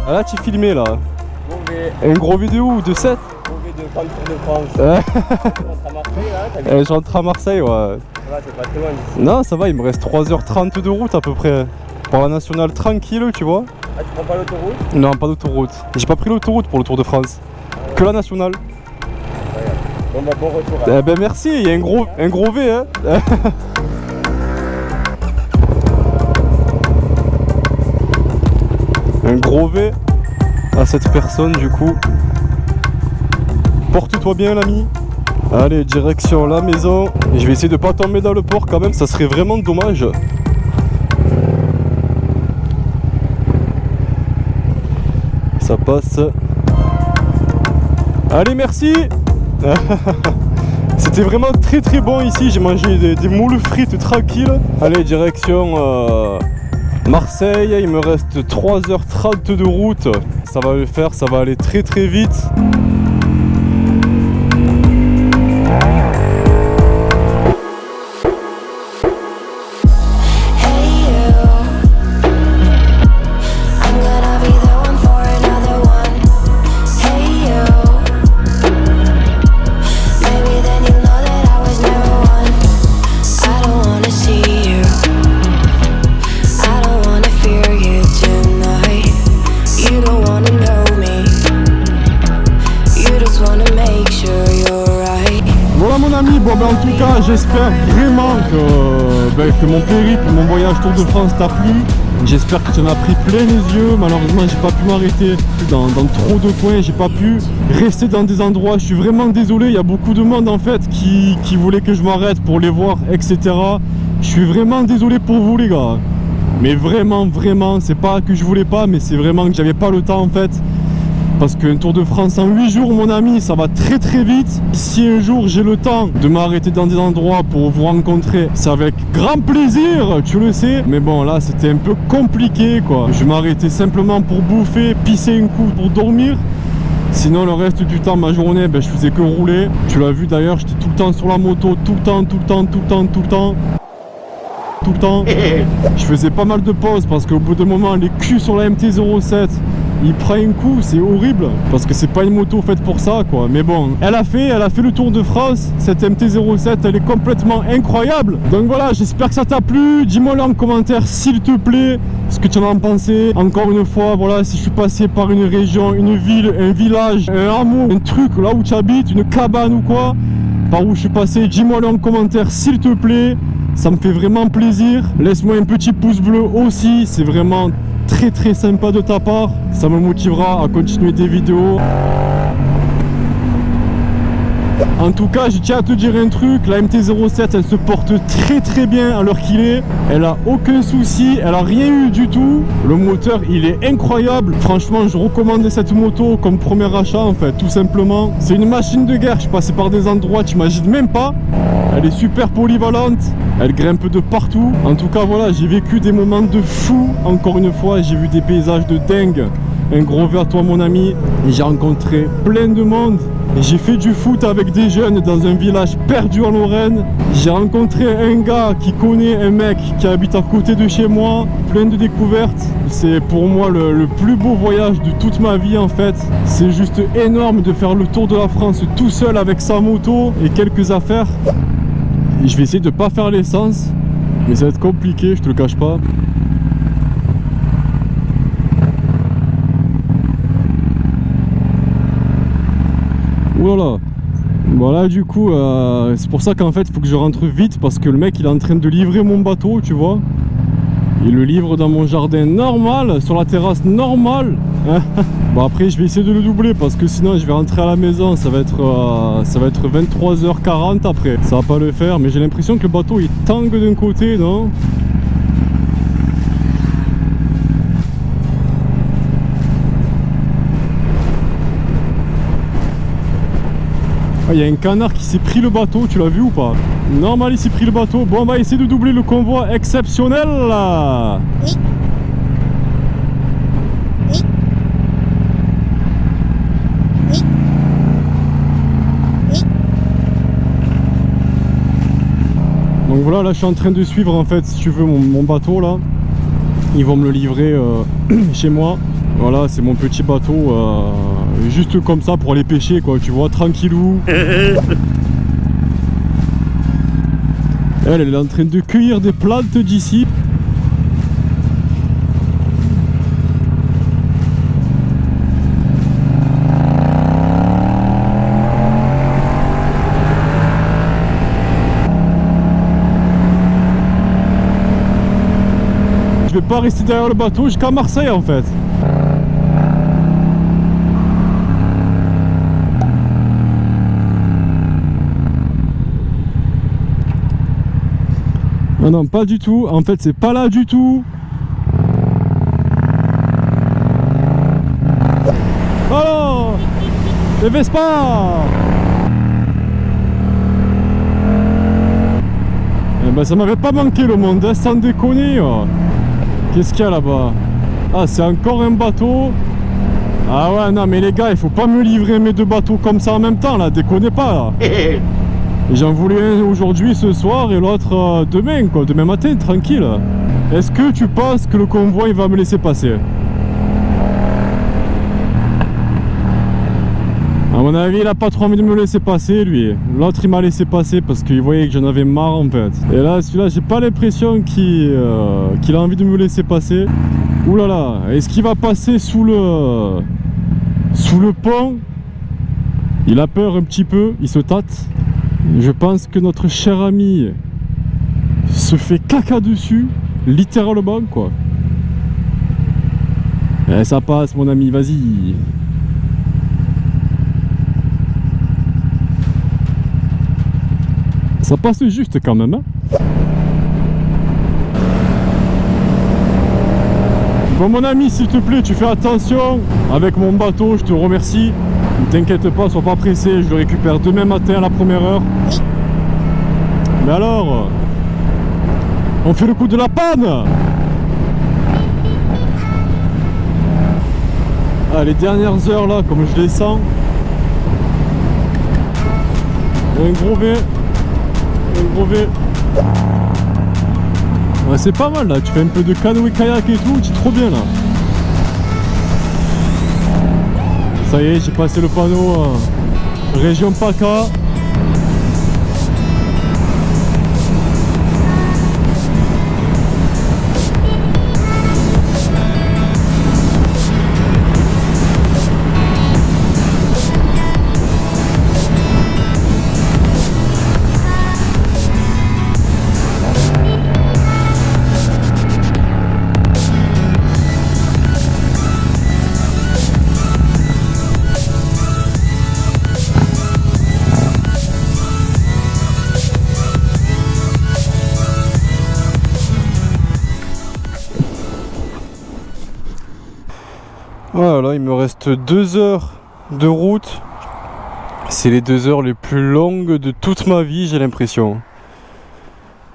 Ah là, tu filmais là. Mauvais. Un gros vidéo de 7. Mauvais de Tour de France. Tu rentres à Marseille là, Je rentre à Marseille, ouais. ça va, c'est pas très loin d'ici. Non, ça va, il me reste 3h30 de route à peu près. Par la nationale tranquille, tu vois. Ah, tu prends pas l'autoroute? Non, pas d'autoroute. J'ai pas pris l'autoroute pour le Tour de France. Que la nationale. Bon bah bon retour. Eh ben merci, il y a un gros V hein. Un gros V à cette personne du coup. Porte-toi bien l'ami. Allez, direction la maison. Et je vais essayer de pas tomber dans le port quand même, ça serait vraiment dommage. Ça passe. Allez, merci. C'était vraiment très bon ici, j'ai mangé des moules frites tranquilles. Allez, direction Marseille, il me reste 3h30 de route. Ça va le faire, ça va aller très vite. Bon ben en tout cas j'espère vraiment que mon périple, mon voyage Tour de France t'a plu. J'espère que tu en as pris plein les yeux. Malheureusement j'ai pas pu m'arrêter dans trop de coins, j'ai pas pu rester dans des endroits. Je suis vraiment désolé, il y a beaucoup de monde en fait qui voulait que je m'arrête pour les voir, etc. Je suis vraiment désolé pour vous les gars. Mais vraiment, c'est pas que je voulais pas, mais c'est vraiment que j'avais pas le temps en fait. Parce qu'un Tour de France en 8 jours mon ami ça va très vite. Si un jour j'ai le temps de m'arrêter dans des endroits pour vous rencontrer, c'est avec grand plaisir, tu le sais. Mais bon là c'était un peu compliqué quoi. Je m'arrêtais simplement pour bouffer, pisser un coup pour dormir. Sinon le reste du temps, ma journée, je faisais que rouler. Tu l'as vu d'ailleurs, j'étais tout le temps sur la moto, tout le temps. Je faisais pas mal de pauses parce qu'au bout d'un moment les culs sur la MT-07 il prend un coup, c'est horrible parce que c'est pas une moto faite pour ça quoi. Mais bon, elle a fait le Tour de France. Cette MT-07 elle est complètement incroyable. Donc voilà, j'espère que ça t'a plu. Dis-moi là en commentaire s'il te plaît ce que tu en as pensé. Encore une fois, voilà, si je suis passé par une région, une ville, un village, un hameau, un truc là où tu habites, une cabane ou quoi, par où je suis passé, dis-moi là en commentaire s'il te plaît. Ça me fait vraiment plaisir. Laisse-moi un petit pouce bleu aussi, c'est vraiment très sympa de ta part. Ça me motivera à continuer des vidéos. En tout cas, je tiens à te dire un truc, la MT-07 elle se porte très bien à l'heure qu'il est. Elle a aucun souci, elle a rien eu du tout. Le moteur il est incroyable. Franchement je recommande cette moto comme premier achat en fait, tout simplement. C'est une machine de guerre, je suis passé par des endroits, tu imagines même pas. Elle est super polyvalente, elle grimpe de partout. En tout cas voilà, j'ai vécu des moments de fou. Encore une fois, j'ai vu des paysages de dingue. Un gros V à toi mon ami. J'ai rencontré plein de monde. J'ai fait du foot avec des jeunes dans un village perdu en Lorraine. J'ai rencontré un gars qui connaît un mec qui habite à côté de chez moi. Plein de découvertes. C'est pour moi le plus beau voyage de toute ma vie en fait. C'est juste énorme de faire le tour de la France tout seul avec sa moto et quelques affaires. Et je vais essayer de pas faire l'essence, mais ça va être compliqué, je te le cache pas. Voilà. Voilà du coup c'est pour ça qu'en fait il faut que je rentre vite parce que le mec il est en train de livrer mon bateau, tu vois. Il le livre dans mon jardin normal, sur la terrasse normale. Bon après je vais essayer de le doubler parce que sinon je vais rentrer à la maison, ça va être 23h40 après. Ça va pas le faire, mais j'ai l'impression que le bateau il tangue d'un côté, non? Ah, il y a un canard qui s'est pris le bateau, tu l'as vu ou pas? Normal, il s'est pris le bateau. Bon, on va essayer de doubler le convoi exceptionnel là. Oui. Donc voilà, là je suis en train de suivre en fait, si tu veux, mon bateau là. Ils vont me le livrer chez moi. Voilà, c'est mon petit bateau, juste comme ça pour aller pêcher, quoi, tu vois, tranquillou. Elle est en train de cueillir des plantes d'ici. Je vais pas rester derrière le bateau jusqu'à Marseille en fait. Non, non, pas du tout. En fait, c'est pas là du tout. Oh, les Vespa. Eh ben, ça m'avait pas manqué le monde, hein, sans déconner. Qu'est-ce qu'il y a là-bas? Ah, c'est encore un bateau. Ah ouais, non, mais les gars, il faut pas me livrer mes deux bateaux comme ça en même temps, là. Déconnez pas, là. Et j'en voulais un aujourd'hui, ce soir, et l'autre demain, quoi. Demain matin, tranquille. Est-ce que tu penses que le convoi, il va me laisser passer? À mon avis, il a pas trop envie de me laisser passer, lui. L'autre, il m'a laissé passer parce qu'il voyait que j'en avais marre, en fait. Et là, celui-là, j'ai pas l'impression qu'il a envie de me laisser passer. Ouh là là, est-ce qu'il va passer sous le pont? Il a peur un petit peu, il se tâte. Je pense que notre cher ami se fait caca dessus, littéralement, quoi. Eh, ça passe, mon ami, vas-y. Ça passe juste quand même, hein. Bon, mon ami, s'il te plaît, tu fais attention avec mon bateau, je te remercie. Ne t'inquiète pas, sois pas pressé, je le récupère demain matin à la première heure. Mais alors, on fait le coup de la panne. Ah, les dernières heures là, comme je les sens. Un gros V. Un gros V. Ouais, c'est pas mal là, tu fais un peu de canoë-kayak et tout, tu es trop bien là. Ça y est, j'ai passé le panneau région PACA. Voilà, il me reste 2 heures de route. C'est les 2 heures les plus longues de toute ma vie, j'ai l'impression.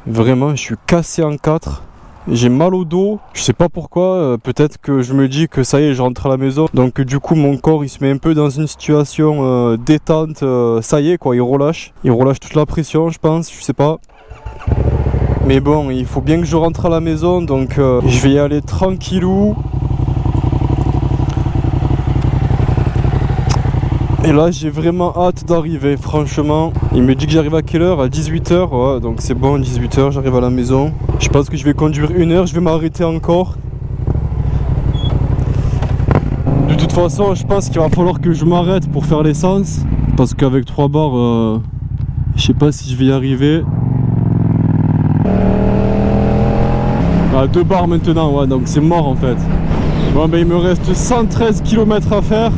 Vraiment, je suis cassé en 4. J'ai mal au dos, je sais pas pourquoi, peut-être que je me dis que ça y est, je rentre à la maison. Donc du coup, mon corps, il se met un peu dans une situation détente. Ça y est, quoi, il relâche toute la pression, je pense, je sais pas. Mais bon, il faut bien que je rentre à la maison, donc je vais y aller tranquillou. Et là, j'ai vraiment hâte d'arriver, franchement. Il me dit que j'arrive à quelle heure? À 18h, ouais, donc c'est bon, 18h, j'arrive à la maison. Je pense que je vais conduire 1 heure, je vais m'arrêter encore. De toute façon, je pense qu'il va falloir que je m'arrête pour faire l'essence. Parce qu'avec 3 bars, je sais pas si je vais y arriver. Ah, 2 bars maintenant, ouais, donc c'est mort en fait. Bon, ben il me reste 113 km à faire.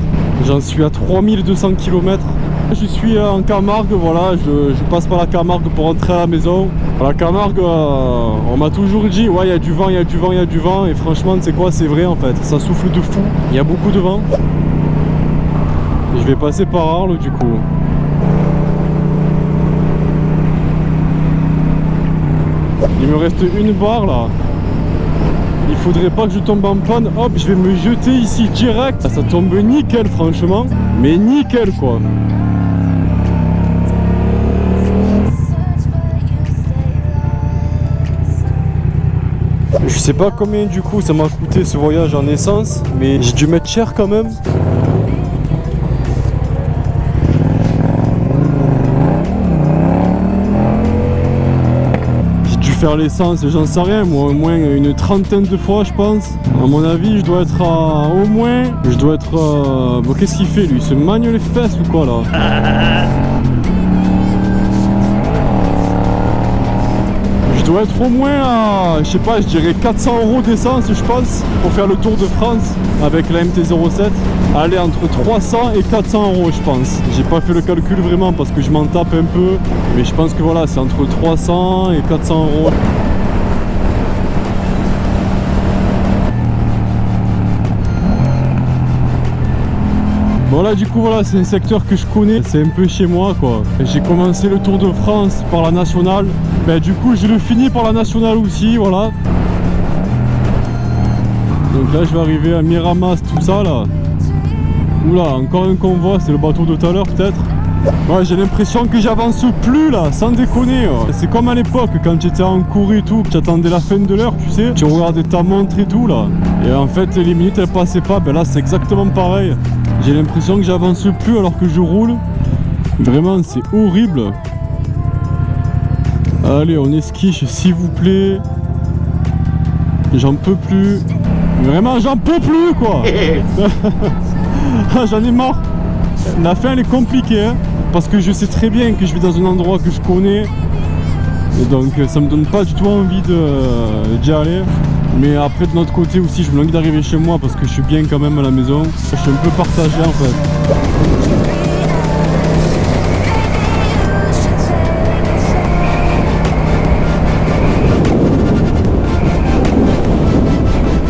J'en suis à 3200 km. Je suis en Camargue, voilà, je passe par la Camargue pour rentrer à la maison. À la Camargue, on m'a toujours dit, ouais, il y a du vent, il y a du vent, il y a du vent. Et franchement, tu sais quoi, c'est vrai en fait. Ça souffle de fou, il y a beaucoup de vent. Et je vais passer par Arles du coup. Il me reste 1 barre là. Il faudrait pas que je tombe en panne. Hop, je vais me jeter ici direct. Ça tombe nickel franchement. Mais nickel quoi. Je sais pas combien du coup ça m'a coûté ce voyage en essence, mais j'ai dû mettre cher quand même. J'ai dû faire l'essence, j'en sais rien, moi au moins une trentaine de fois je pense. À mon avis, je dois être à au moins, bon, qu'est-ce qu'il fait lui? Il se magne les fesses ou quoi là? Je dois être au moins à, je sais pas, je dirais 400 € d'essence je pense, pour faire le tour de France avec la MT-07. Aller entre 300 et 400 € je pense. J'ai pas fait le calcul vraiment parce que je m'en tape un peu, mais je pense que voilà, c'est entre 300 et 400 €. Voilà, du coup voilà, c'est un secteur que je connais, c'est un peu chez moi quoi. J'ai commencé le Tour de France par la nationale, ben du coup je le finis par la nationale aussi, voilà. Donc là je vais arriver à Miramas, tout ça là. Oula, encore un convoi, c'est le bateau de tout à l'heure peut-être. Ouais, j'ai l'impression que j'avance plus là, sans déconner. C'est comme à l'époque quand j'étais en cours et tout, que j'attendais la fin de l'heure, tu sais. Tu regardais ta montre et tout là. Et en fait les minutes elles passaient pas, ben là c'est exactement pareil. J'ai l'impression que j'avance plus alors que je roule. Vraiment, c'est horrible. Allez, on esquiche, s'il vous plaît. J'en peux plus. Vraiment, j'en peux plus, quoi. J'en ai marre. La fin, elle est compliquée, hein, parce que je sais très bien que je vais dans un endroit que je connais. Et donc, ça me donne pas du tout envie d'y aller. Mais après de notre côté aussi je me langue d'arriver chez moi parce que je suis bien quand même à la maison. Je suis un peu partagé en fait.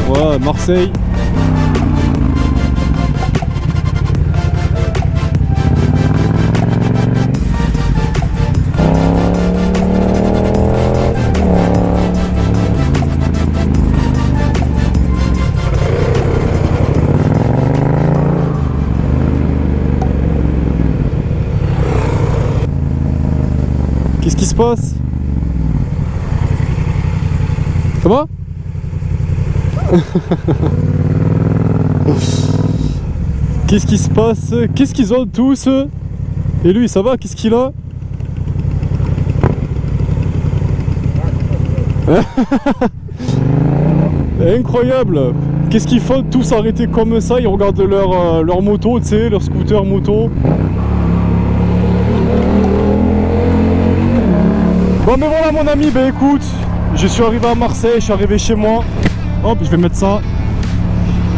Voilà, Marseille. Qu'est-ce qui se passe? Ça va? Qu'est-ce qui se passe? Qu'est-ce qu'ils ont tous? Et lui, ça va? Qu'est-ce qu'il a? Incroyable! Qu'est-ce qu'ils font tous arrêtés comme ça? Ils regardent leur moto, tu sais, leur scooter moto. Bon mais voilà mon ami, ben écoute, je suis arrivé à Marseille, je suis arrivé chez moi. Hop, je vais mettre ça.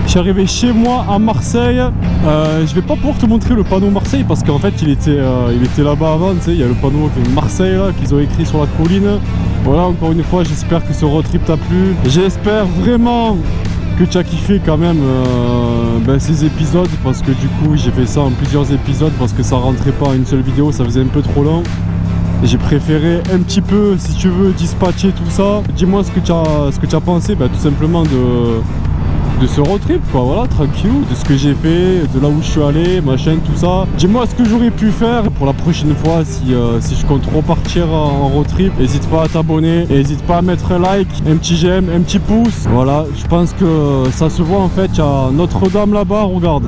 Je suis arrivé chez moi à Marseille. Je vais pas pouvoir te montrer le panneau Marseille parce qu'en fait il était là-bas avant, tu sais, il y a le panneau Marseille là qu'ils ont écrit sur la colline. Voilà, encore une fois, j'espère que ce road trip t'a plu. J'espère vraiment que tu as kiffé quand même ces épisodes parce que du coup j'ai fait ça en plusieurs épisodes parce que ça rentrait pas en une seule vidéo, ça faisait un peu trop long. J'ai préféré un petit peu, si tu veux, dispatcher tout ça. Dis-moi ce que tu as pensé, tout simplement de ce road trip, quoi. Voilà, tranquille, de ce que j'ai fait, de là où je suis allé, machin, tout ça. Dis-moi ce que j'aurais pu faire pour la prochaine fois si je compte repartir en road trip. N'hésite pas à t'abonner, n'hésite pas à mettre un like, un petit j'aime, un petit pouce. Voilà, je pense que ça se voit en fait. Il y a Notre-Dame là-bas, regarde.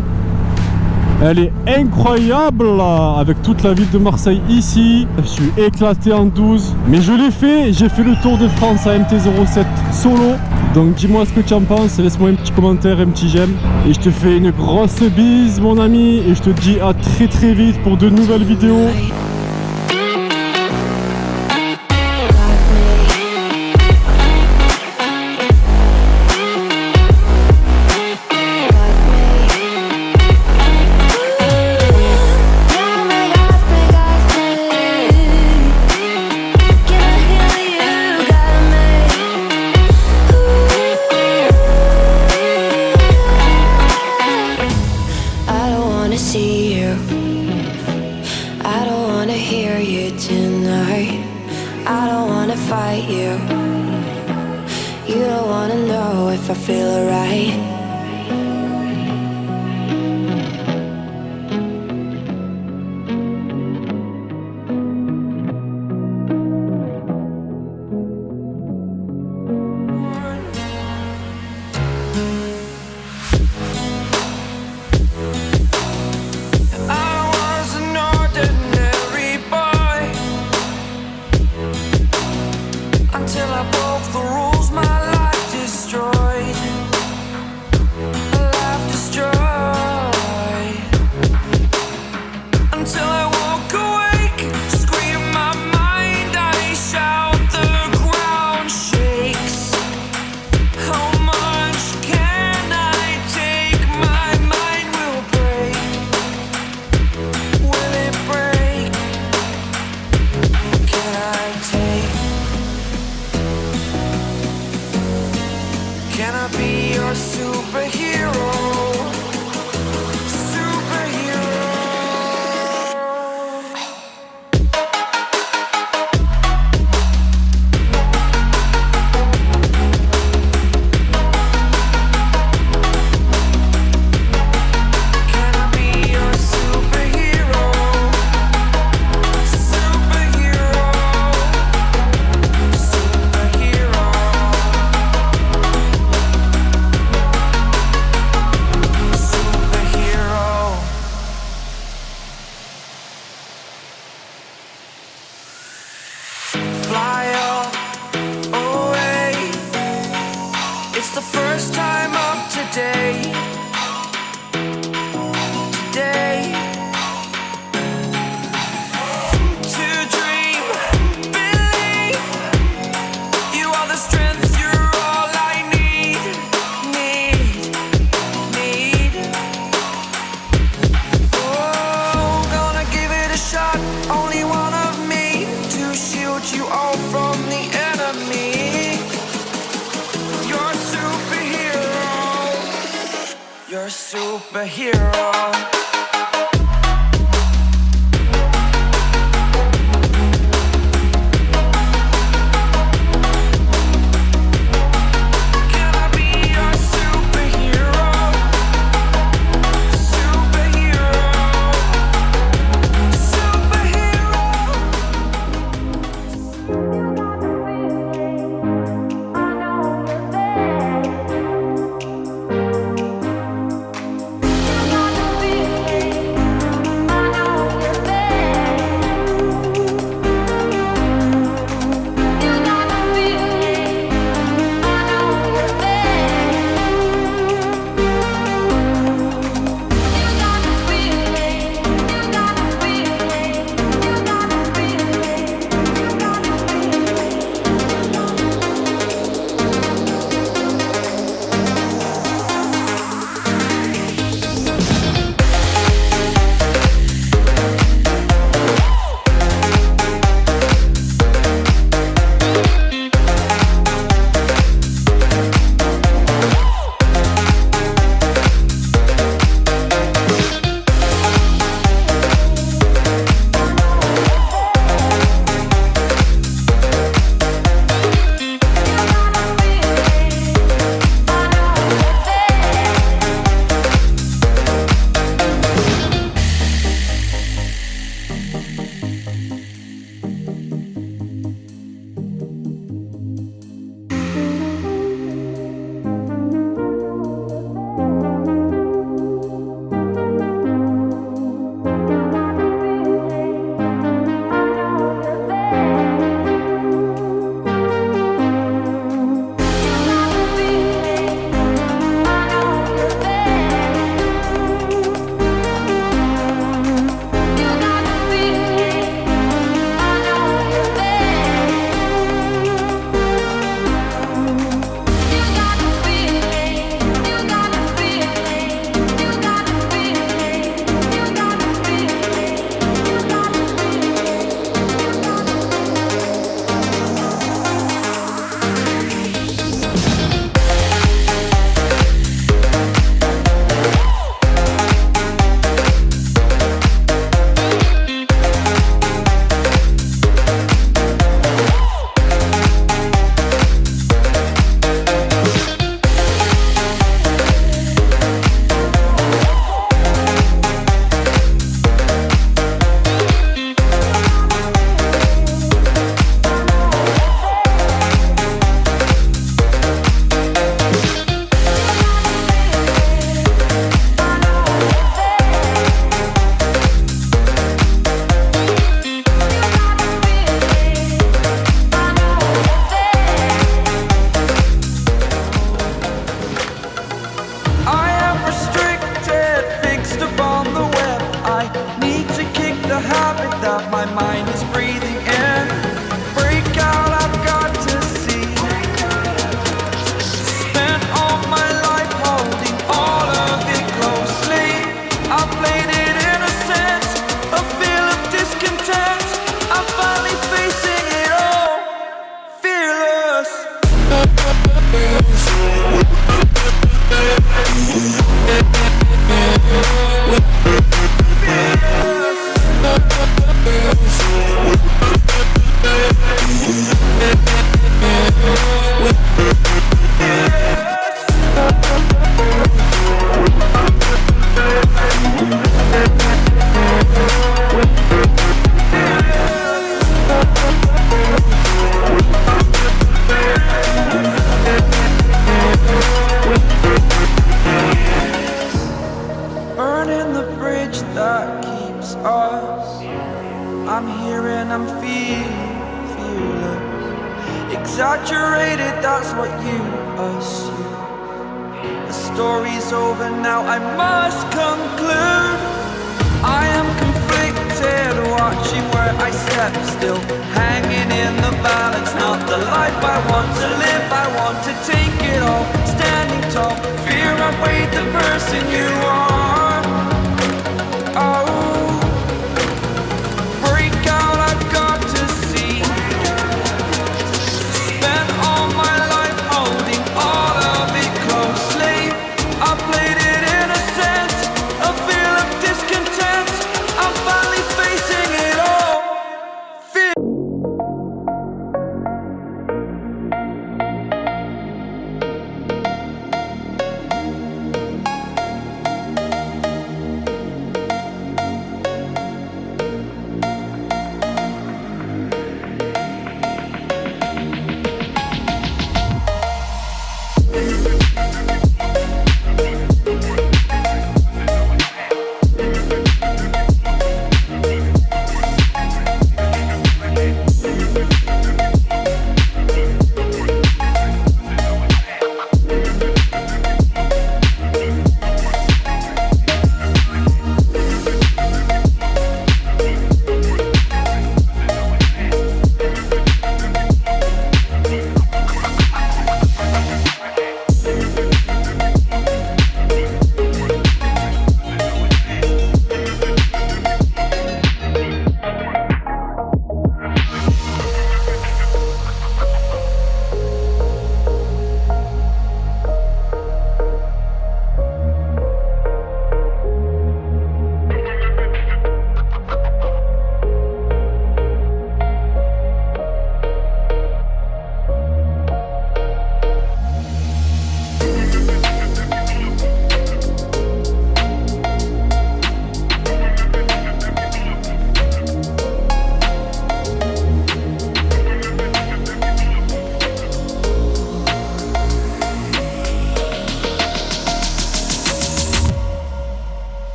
Elle est incroyable là, avec toute la ville de Marseille ici. Je suis éclaté en 12. Mais je l'ai fait, j'ai fait le tour de France à MT-07 solo. Donc dis-moi ce que tu en penses, laisse-moi un petit commentaire, un petit j'aime. Et je te fais une grosse bise mon ami. Et je te dis à très très vite pour de nouvelles vidéos. You don't wanna know if I feel alright. superhero. Exaggerated, that's what you assume. The story's over now, I must conclude. I am conflicted, watching where I step still, hanging in the balance. Not the life I want to live, I want to take it all. Standing tall, fear I weighed the person you are.